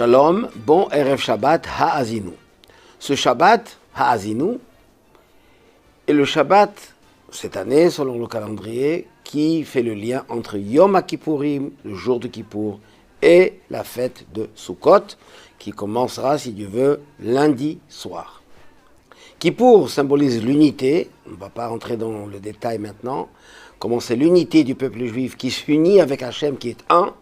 Shalom, bon Erev Shabbat Ha'azinu. Ce Shabbat Ha'azinu est le Shabbat, cette année, selon le calendrier, qui fait le lien entre Yom Kippourim, le jour de Kippour, et la fête de Sukkot, qui commencera, si Dieu veut, lundi soir. Kippour symbolise l'unité, on ne va pas rentrer dans le détail maintenant, comment c'est l'unité du peuple juif qui s'unit avec Hachem, qui est un,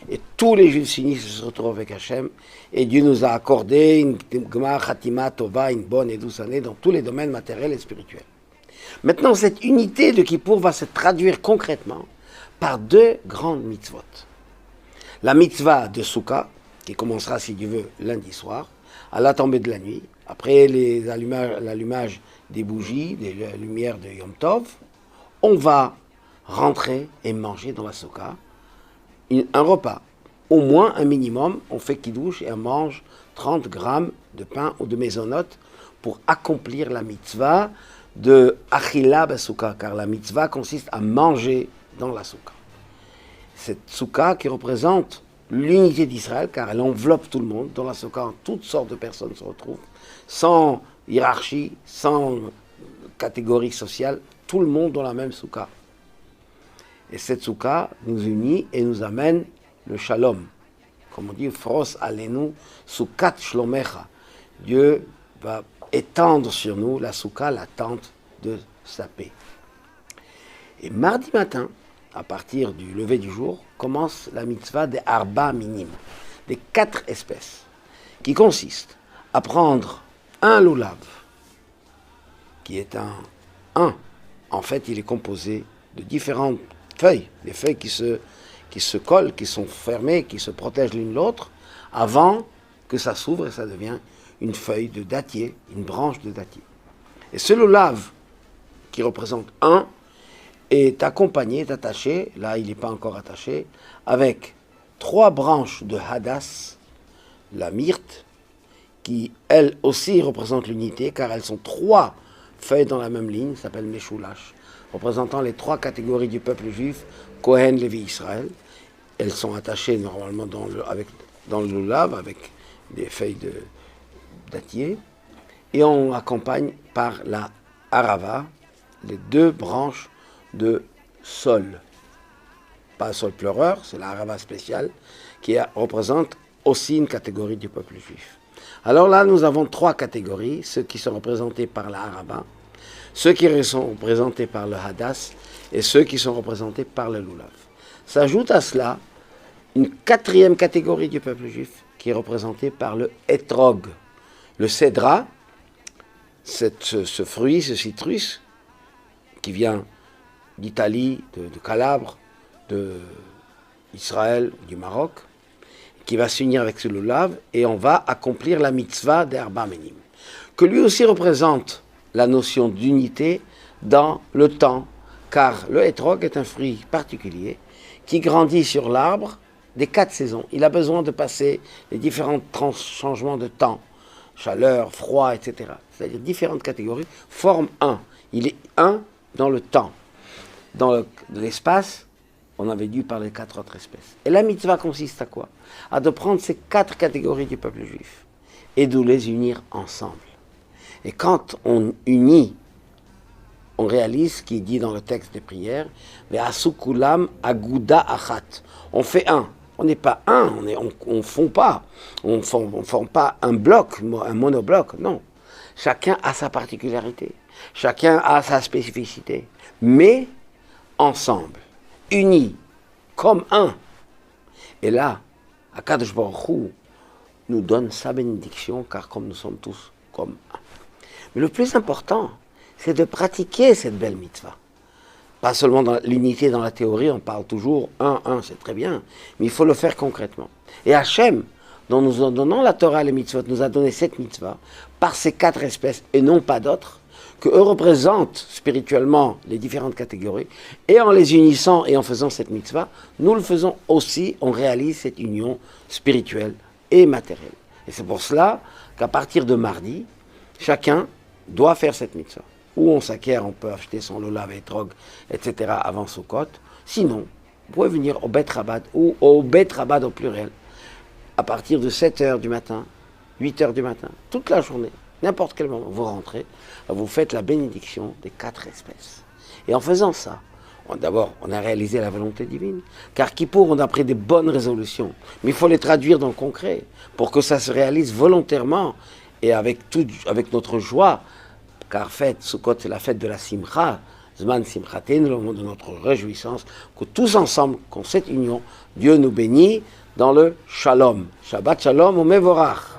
et tous les Juifs s'unissent et se retrouvent avec Hachem. Et Dieu nous a accordé une Gmar Khatima Tova, une bonne et douce année dans tous les domaines matériels et spirituels. Maintenant, cette unité de Kippour va se traduire concrètement par deux grandes mitzvot. La mitzvah de Souka, qui commencera, si Dieu veut, lundi soir, à la tombée de la nuit, après l'allumage des bougies, des lumières de Yom Tov, on va rentrer et manger dans la Souka un repas, au moins un minimum, on fait kidouche et on mange 30 grammes de pain ou de mésonote pour accomplir la mitzvah de Achila Basouka, car la mitzvah consiste à manger dans la souka. Cette souka qui représente l'unité d'Israël, car elle enveloppe tout le monde. Dans la souka, toutes sortes de personnes se retrouvent, sans hiérarchie, sans catégorie sociale, tout le monde dans la même souka. Et cette souka nous unit et nous amène le shalom. Comme on dit, Fros alenu soukat shlomecha. Dieu va étendre sur nous la souka, la tente de sa paix. Et mardi matin, à partir du lever du jour, commence la mitzvah des arba minim, des 4 espèces, qui consiste à prendre un lulav, qui est un. En fait, il est composé de différentes feuilles, des feuilles qui se collent, qui sont fermées, qui se protègent l'une l'autre, avant que ça s'ouvre et ça devient une feuille de dattier, une branche de dattier. Et ce lulav, qui représente un, est accompagné, est attaché, là il n'est pas encore attaché, avec 3 branches de hadas, la myrte, qui elle aussi représente l'unité, car elles sont 3 feuilles dans la même ligne, ça s'appelle Meshulash, représentant les 3 catégories du peuple juif, Kohen, Lévi, Israël. Elles sont attachées normalement dans le lulav, avec des feuilles de dattier, et on accompagne par la harava, les 2 branches de sol. Pas sol pleureur, c'est la harava spéciale, qui représente aussi une catégorie du peuple juif. Alors là, nous avons 3 catégories, ceux qui sont représentés par la harava, ceux qui sont représentés par le hadas, et ceux qui sont représentés par le lulav. S'ajoute à cela une 4e catégorie du peuple juif, qui est représentée par le hétrog, le cédra, ce fruit, ce citrus, qui vient d'Italie, de Calabre, d'Israël, du Maroc, qui va s'unir avec ce lulav, et on va accomplir la mitzvah d'Arba Minim, que lui aussi représente la notion d'unité dans le temps, car le hétrog est un fruit particulier qui grandit sur l'arbre des 4 saisons. Il a besoin de passer les différents changements de temps, chaleur, froid, etc. C'est-à-dire différentes catégories forment un. Il est un dans le temps. Dans l'espace, on avait dû parler de 4 autres espèces. Et la mitzvah consiste à quoi? À de prendre ces 4 catégories du peuple juif et de les unir ensemble. Et quand on unit, on réalise ce qui est dit dans le texte des prières, Ve'asukulam aguda achat. On fait un. On n'est pas un, on ne forme pas un bloc, un monobloc, non. Chacun a sa particularité, chacun a sa spécificité, mais ensemble, unis, comme un. Et là, Akadosh Baruch Hu nous donne sa bénédiction, car comme nous sommes tous comme un. Mais le plus important, c'est de pratiquer cette belle mitzvah. Pas seulement dans l'unité dans la théorie, on parle toujours un, c'est très bien, mais il faut le faire concrètement. Et Hachem, dont nous en donnons la Torah et les mitzvot, nous a donné cette mitzvah par ces 4 espèces et non pas d'autres, que eux représentent spirituellement les différentes catégories, et en les unissant et en faisant cette mitzvah, nous le faisons aussi, on réalise cette union spirituelle et matérielle. Et c'est pour cela qu'à partir de mardi, chacun doit faire cette mitzvah. Ou on s'acquiert, on peut acheter son lulav et trog, etc. avant Sukkot. Sinon, vous pouvez venir au Bet Rabad ou au Bet Rabad au pluriel à partir de 7 heures du matin, 8 heures du matin, toute la journée, n'importe quel moment, vous rentrez, vous faites la bénédiction des 4 espèces. Et en faisant ça, d'abord, on a réalisé la volonté divine. Car Kippour, on a pris des bonnes résolutions. Mais il faut les traduire dans le concret pour que ça se réalise volontairement et avec notre joie. Car Sukkot, c'est la fête de la Simcha, Zman Simchaten, le moment de notre réjouissance, que tous ensemble, qu'en cette union, Dieu nous bénit dans le Shalom. Shabbat Shalom ou Mevorach.